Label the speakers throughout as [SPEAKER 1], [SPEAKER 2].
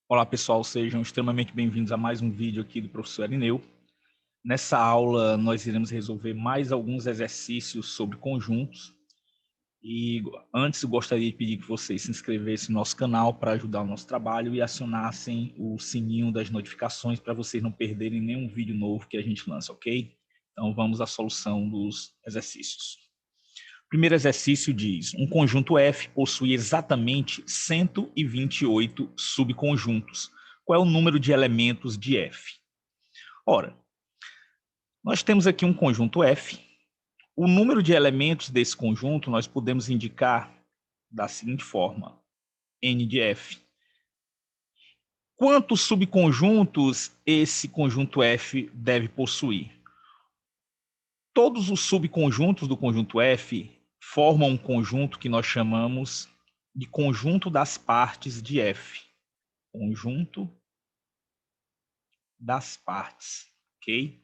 [SPEAKER 1] Olá pessoal, sejam extremamente bem-vindos a mais um vídeo aqui do professor Arineu. Nessa aula nós iremos resolver mais alguns exercícios sobre conjuntos e antes eu gostaria de pedir que vocês se inscrevessem no nosso canal para ajudar o nosso trabalho e acionassem o sininho das notificações para vocês não perderem nenhum vídeo novo que a gente lança, ok? Então vamos à solução dos exercícios. O primeiro exercício diz: um conjunto F possui exatamente 128 subconjuntos. Qual é o número de elementos de F? Ora, nós temos aqui um conjunto F. O número de elementos desse conjunto nós podemos indicar da seguinte forma: N de F. Quantos subconjuntos esse conjunto F deve possuir? Todos os subconjuntos do conjunto F formam um conjunto que nós chamamos de conjunto das partes de F. Conjunto das partes, ok?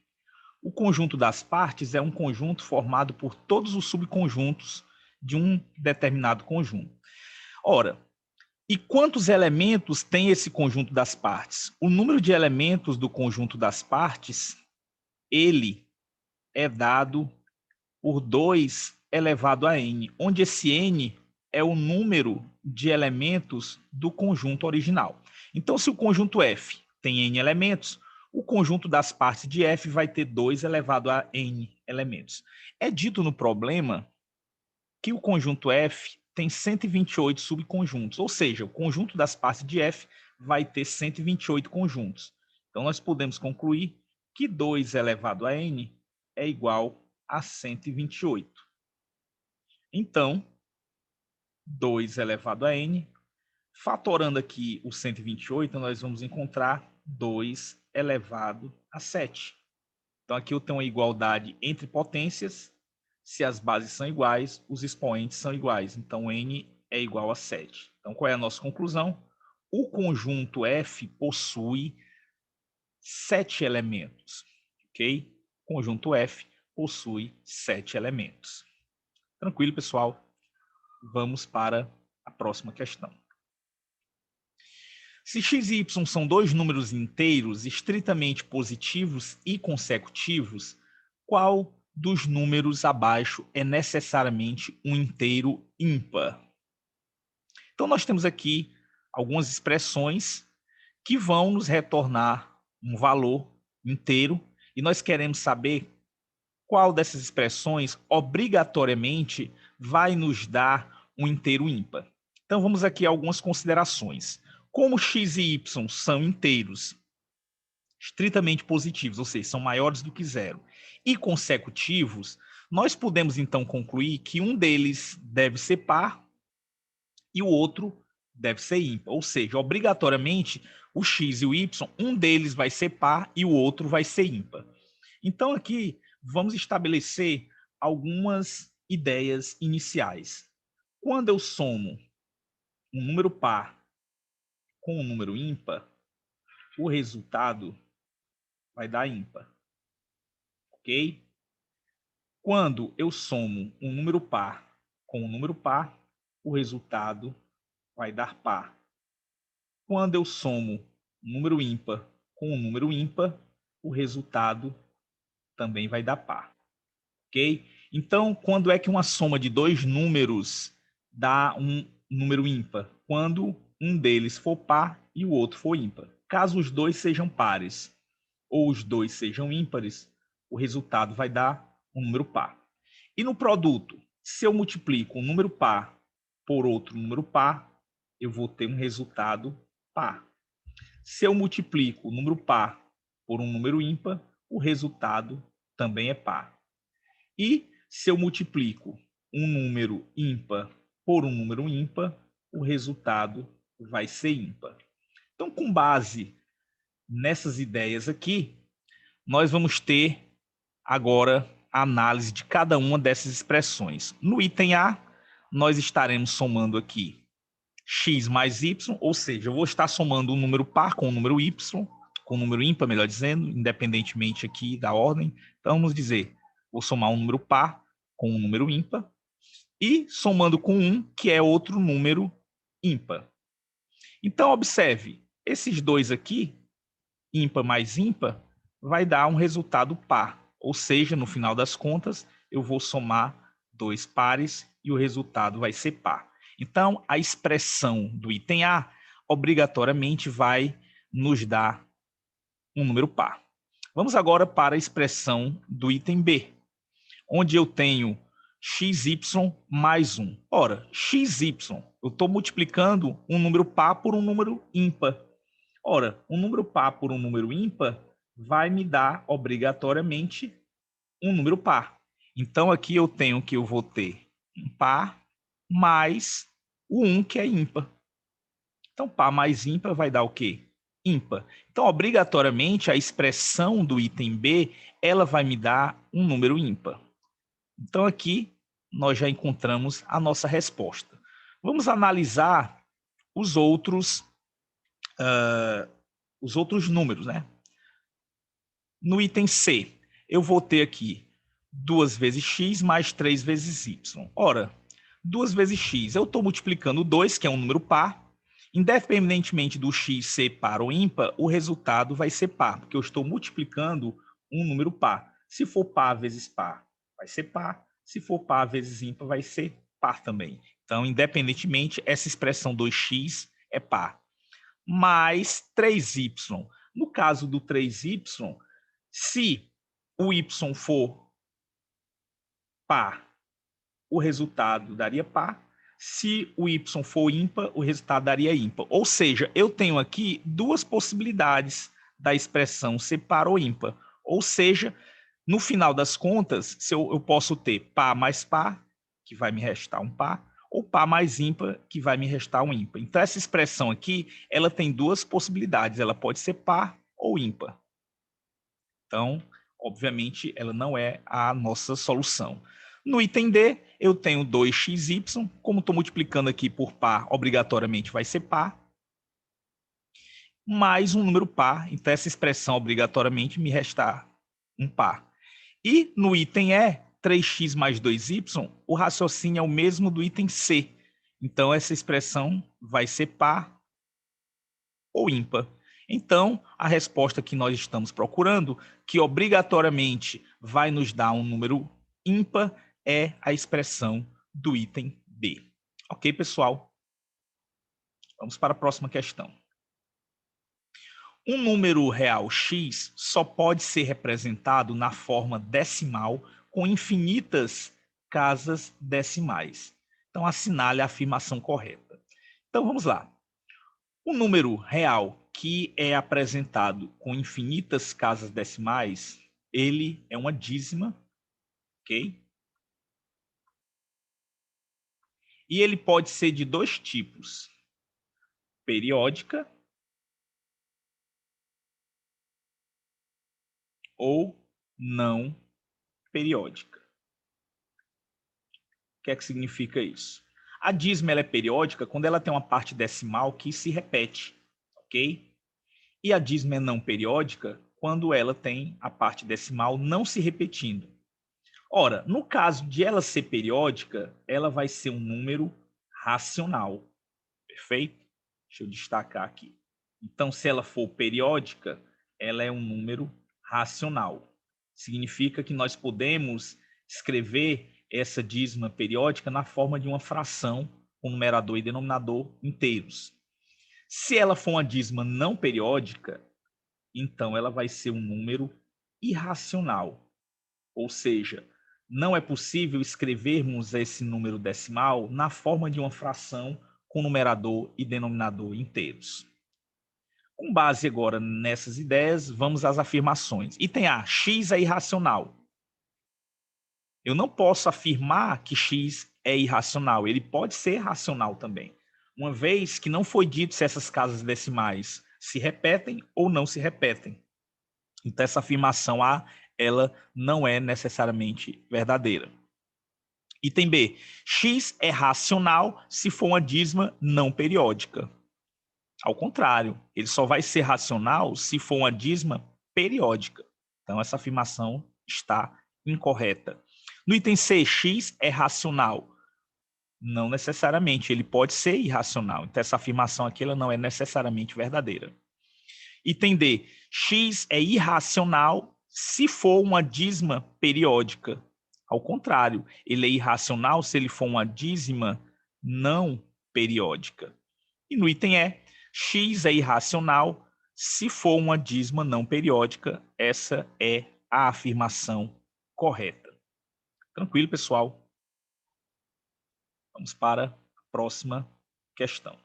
[SPEAKER 1] O conjunto das partes é um conjunto formado por todos os subconjuntos de um determinado conjunto. Ora, e quantos elementos tem esse conjunto das partes? O número de elementos do conjunto das partes, ele é dado por 2 elevado a n, onde esse n é o número de elementos do conjunto original. Então, se o conjunto F tem n elementos, o conjunto das partes de F vai ter 2 elevado a n elementos. É dito no problema que o conjunto F tem 128 subconjuntos, ou seja, o conjunto das partes de F vai ter 128 conjuntos. Então, nós podemos concluir que 2 elevado a n é igual a 128. Então, 2 elevado a n, fatorando aqui o 128, nós vamos encontrar 2 elevado a 7. Então, aqui eu tenho uma igualdade entre potências. Se as bases são iguais, os expoentes são iguais. Então, n é igual a 7. Então, qual é a nossa conclusão? O conjunto F possui 7 elementos, ok? O conjunto F possui 7 elementos. Tranquilo, pessoal? Vamos para a próxima questão. Se x e y são dois números inteiros estritamente positivos e consecutivos, qual dos números abaixo é necessariamente um inteiro ímpar? Então, nós temos aqui algumas expressões que vão nos retornar um valor inteiro e nós queremos saber qual dessas expressões obrigatoriamente vai nos dar um inteiro ímpar. Então, vamos aqui a algumas considerações. Como x e y são inteiros estritamente positivos, ou seja, são maiores do que zero, e consecutivos, nós podemos então concluir que um deles deve ser par e o outro deve ser ímpar. Ou seja, obrigatoriamente, o x e o y, um deles vai ser par e o outro vai ser ímpar. Então, aqui, vamos estabelecer algumas ideias iniciais. Quando eu somo um número par com um número ímpar, o resultado vai dar ímpar, ok? Quando eu somo um número par com um número par, o resultado vai dar par. Quando eu somo um número ímpar com um número ímpar, o resultado também vai dar par, ok? Então, quando é que uma soma de dois números dá um número ímpar? Quando um deles for par e o outro for ímpar. Caso os dois sejam pares ou os dois sejam ímpares, o resultado vai dar um número par. E no produto, se eu multiplico um número par por outro número par, eu vou ter um resultado par. Se eu multiplico o número par por um número ímpar, o resultado também é par. E se eu multiplico um número ímpar por um número ímpar, o resultado vai ser ímpar. Então, com base nessas ideias aqui, nós vamos ter agora a análise de cada uma dessas expressões. No item A, nós estaremos somando aqui x mais y, ou seja, eu vou estar somando um número par com um número y, com um número ímpar, melhor dizendo, independentemente aqui da ordem. Então, vamos dizer, vou somar um número par com um número ímpar e somando com 1, que é outro número ímpar. Então, observe, Esses dois aqui, ímpar mais ímpar, vai dar um resultado par. Ou seja, no final das contas, eu vou somar 2 pares e o resultado vai ser par. Então, a expressão do item A obrigatoriamente vai nos dar um número par. Vamos agora para a expressão do item B, onde eu tenho xy mais 1. Ora, xy, eu estou multiplicando um número par por um número ímpar. Ora, um número par por um número ímpar vai me dar obrigatoriamente um número par. Então, aqui eu tenho que eu vou ter um par mais o 1, que é ímpar. Então, par mais ímpar vai dar o quê? Ímpar. Então, obrigatoriamente, a expressão do item B, ela vai me dar um número ímpar. Então, aqui, nós já encontramos a nossa resposta. Vamos analisar os outros números, né? No item C, eu vou ter aqui 2 vezes x mais 3 vezes y. Ora, 2 vezes x, eu estou multiplicando 2, que é um número par. Independentemente do x ser par ou ímpar, o resultado vai ser par, porque eu estou multiplicando um número par. Se for par vezes par, vai ser par. Se for par vezes ímpar, vai ser par também. Então, independentemente, essa expressão 2x é par. Mais 3y. No caso do 3y, se o y for par, o resultado daria par. Se o y for ímpar, o resultado daria ímpar. Ou seja, eu tenho aqui duas possibilidades da expressão ser par ou ímpar. Ou seja, no final das contas, se eu posso ter par mais par, que vai me restar um par, ou par mais ímpar, que vai me restar um ímpar. Então, essa expressão aqui, ela tem duas possibilidades. Ela pode ser par ou ímpar. Então, obviamente, ela não é a nossa solução. No item D, eu tenho 2xy, como estou multiplicando aqui por par, obrigatoriamente vai ser par, mais um número par, então essa expressão obrigatoriamente me restar um par. E no item E, 3x mais 2y, o raciocínio é o mesmo do item C. Então, essa expressão vai ser par ou ímpar. Então, a resposta que nós estamos procurando, que obrigatoriamente vai nos dar um número ímpar, é a expressão do item B. Ok, pessoal? Vamos para a próxima questão. Um número real x só pode ser representado na forma decimal com infinitas casas decimais. Então, assinale a afirmação correta. Então, vamos lá. O número real que é apresentado com infinitas casas decimais, ele é uma dízima, ok? E ele pode ser de dois tipos: periódica ou não periódica. O que é que significa isso? A dízima ela é periódica quando ela tem uma parte decimal que se repete, ok? E a dízima é não periódica quando ela tem a parte decimal não se repetindo. Ora, no caso de ela ser periódica, ela vai ser um número racional, perfeito? Deixa eu destacar aqui. Então, se ela for periódica, ela é um número racional. Significa que nós podemos escrever essa dízima periódica na forma de uma fração com numerador e denominador inteiros. Se ela for uma dízima não periódica, então ela vai ser um número irracional, ou seja, não é possível escrevermos esse número decimal na forma de uma fração com numerador e denominador inteiros. Com base agora nessas ideias, vamos às afirmações. Item A, x é irracional. Eu não posso afirmar que x é irracional, ele pode ser racional também, uma vez que não foi dito se essas casas decimais se repetem ou não se repetem. Então, essa afirmação A, ela não é necessariamente verdadeira. Item B, x é racional se for uma dízima não periódica. Ao contrário, ele só vai ser racional se for uma dízima periódica. Então, essa afirmação está incorreta. No item C, x é racional Não necessariamente, ele pode ser irracional. Então, essa afirmação aqui ela não é necessariamente verdadeira. Item D. X é irracional se for uma dízima periódica. Ao contrário, ele é irracional se ele for uma dízima não periódica. E no item E, X é irracional se for uma dízima não periódica. Essa é a afirmação correta. Tranquilo, pessoal? Vamos para a próxima questão.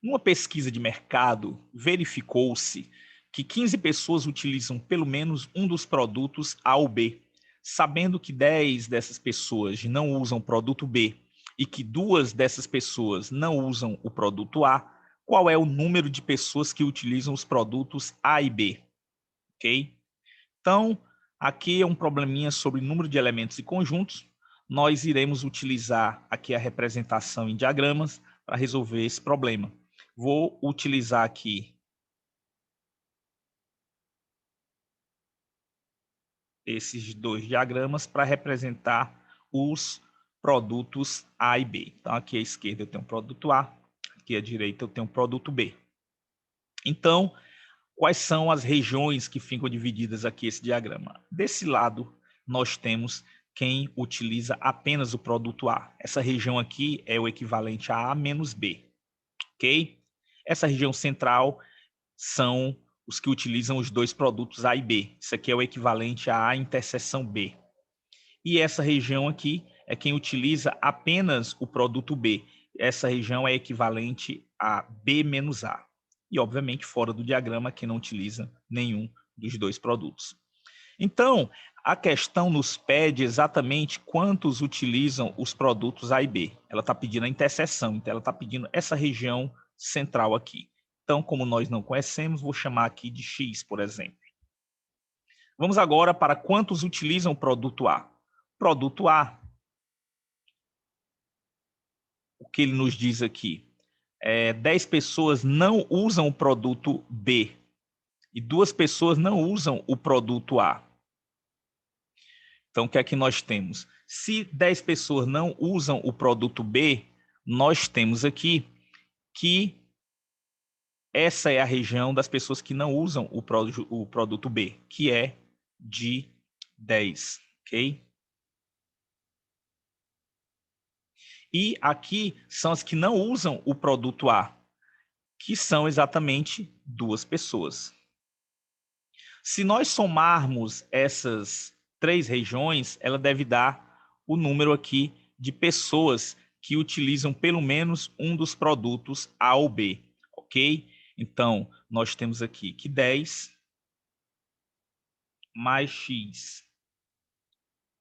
[SPEAKER 1] Numa pesquisa de mercado, verificou-se que 15 pessoas utilizam pelo menos um dos produtos A ou B, sabendo que 10 dessas pessoas não usam o produto B e que 2 dessas pessoas não usam o produto A. Qual é o número de pessoas que utilizam os produtos A e B? Ok? Então, aqui é um probleminha sobre número de elementos e conjuntos. Nós iremos utilizar aqui a representação em diagramas para resolver esse problema. Vou utilizar aqui esses dois diagramas para representar os produtos A e B. Então, aqui à esquerda eu tenho o produto A, aqui à direita eu tenho o produto B. Então, quais são as regiões que ficam divididas aqui esse diagrama? Desse lado, nós temos quem utiliza apenas o produto A. Essa região aqui é o equivalente a A menos B, ok? Essa região central são os que utilizam os dois produtos A e B. Isso aqui é o equivalente a A interseção B. E essa região aqui é quem utiliza apenas o produto B. Essa região é equivalente a B menos A. E, obviamente, fora do diagrama, quem não utiliza nenhum dos dois produtos. Então, a questão nos pede exatamente quantos utilizam os produtos A e B. Ela está pedindo a interseção, então ela está pedindo essa região central aqui. Então, como nós não conhecemos, vou chamar aqui de X, por exemplo. Vamos agora para quantos utilizam o produto A. Produto A, o que ele nos diz aqui? 10 pessoas não usam o produto B e 2 pessoas não usam o produto A. Então, o que é que nós temos? Se 10 pessoas não usam o produto B, nós temos aqui que essa é a região das pessoas que não usam o produto B, que é de 10, ok? E aqui são as que não usam o produto A, que são exatamente 2 pessoas. Se nós somarmos essas 3 regiões, ela deve dar o número aqui de pessoas que utilizam pelo menos um dos produtos A ou B, ok? Então, nós temos aqui que 10 mais X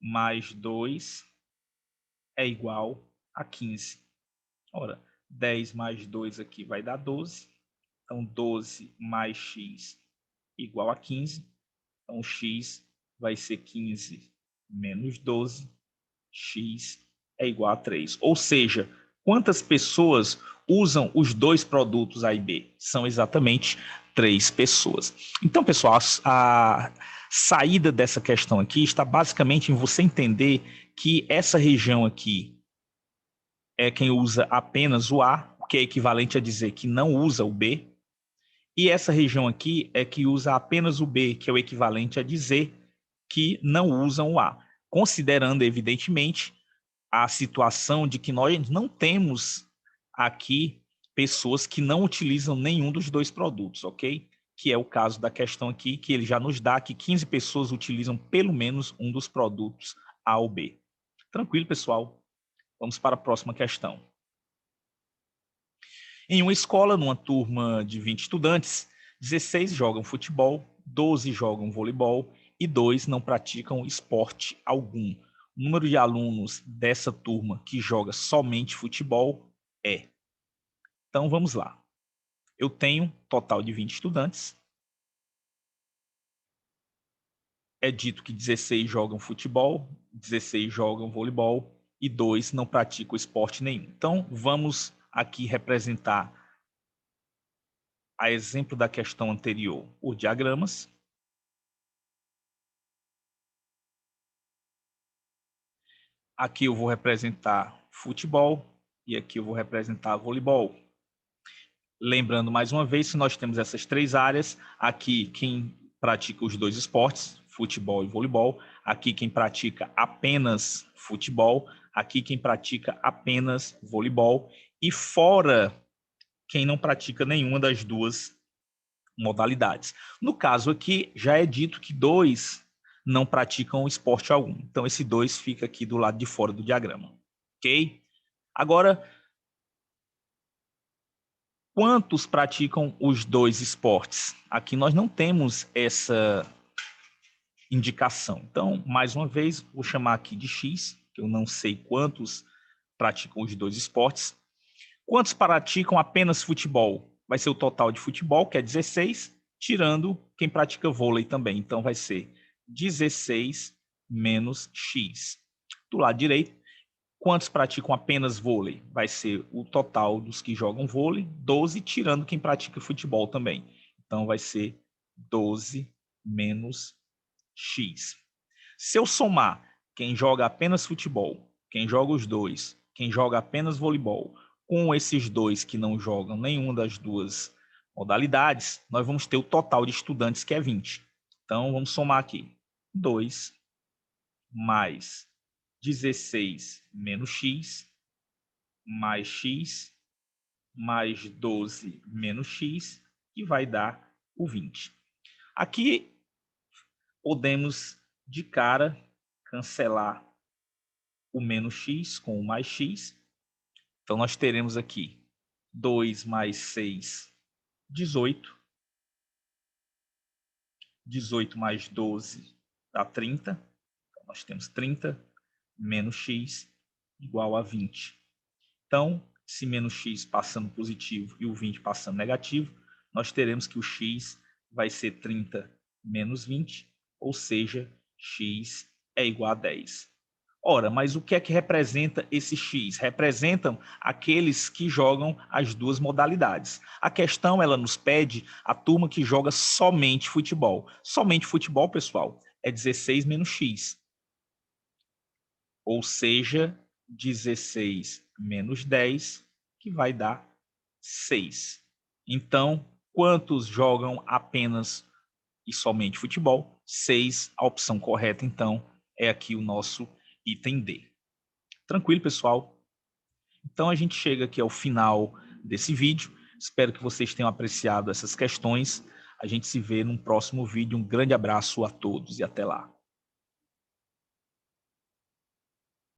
[SPEAKER 1] mais 2 é igual a 15. Ora, 10 mais 2 aqui vai dar 12. Então, 12 mais X igual a 15. Então, X vai ser 15 menos 12. X é igual a 3. Ou seja, quantas pessoas usam os dois produtos A e B? São exatamente 3 pessoas. Então, pessoal, a saída dessa questão aqui está basicamente em você entender que essa região aqui é quem usa apenas o A, o que é equivalente a dizer que não usa o B, e essa região aqui é que usa apenas o B, que é o equivalente a dizer que não usam o A, considerando, evidentemente, a situação de que nós não temos aqui pessoas que não utilizam nenhum dos dois produtos, ok? Que é o caso da questão aqui, que ele já nos dá que 15 pessoas utilizam pelo menos um dos produtos A ou B. Tranquilo, pessoal? Vamos para a próxima questão. Em uma escola, numa turma de 20 estudantes, 16 jogam futebol, 12 jogam voleibol e 2 não praticam esporte algum. O número de alunos dessa turma que joga somente futebol é. Então, vamos lá. Eu tenho total de 20 estudantes. É dito que 16 jogam futebol, 16 jogam voleibol e 2 não praticam esporte nenhum. Então, vamos aqui representar, a exemplo da questão anterior, por diagramas. Aqui eu vou representar futebol e aqui eu vou representar voleibol. Lembrando mais uma vez que nós temos essas três áreas. Aqui quem pratica os dois esportes, futebol e voleibol. Aqui quem pratica apenas futebol. Aqui quem pratica apenas voleibol. E fora quem não pratica nenhuma das duas modalidades. No caso aqui, já é dito que 2 não praticam esporte algum. Então, esse 2 fica aqui do lado de fora do diagrama. Ok? Agora, quantos praticam os 2 esportes? Aqui nós não temos essa indicação. Então, mais uma vez, vou chamar aqui de X, que eu não sei quantos praticam os 2 esportes. Quantos praticam apenas futebol? Vai ser o total de futebol, que é 16, tirando quem pratica vôlei também. Então, vai ser 16 menos X. Do lado direito, quantos praticam apenas vôlei? Vai ser o total dos que jogam vôlei, 12, tirando quem pratica futebol também. Então, vai ser 12 menos X. Se eu somar quem joga apenas futebol, quem joga os dois, quem joga apenas voleibol, com esses 2 que não jogam nenhuma das duas modalidades, nós vamos ter o total de estudantes, que é 20. Então, vamos somar aqui. 2 mais 16 menos x, mais x, mais 12 menos x, que vai dar o 20. Aqui, podemos, de cara, cancelar o menos x com o mais x. Então, nós teremos aqui 2 mais 6, 18. 18 mais 12 dá 30. Então, nós temos 30 menos x igual a 20. Então, se menos x passando positivo e o 20 passando negativo, nós teremos que o x vai ser 30 menos 20, ou seja, x é igual a 10. Ora, mas o que é que representa esse X? Representam aqueles que jogam as duas modalidades. A questão, ela nos pede a turma que joga somente futebol. Somente futebol, pessoal, é 16 menos X. Ou seja, 16 menos 10, que vai dar 6. Então, quantos jogam apenas e somente futebol? 6. A opção correta, então, é aqui o nosso item D. Tranquilo, pessoal? Então, a gente chega aqui ao final desse vídeo. Espero que vocês tenham apreciado essas questões. A gente se vê num próximo vídeo. Um grande abraço a todos e até lá.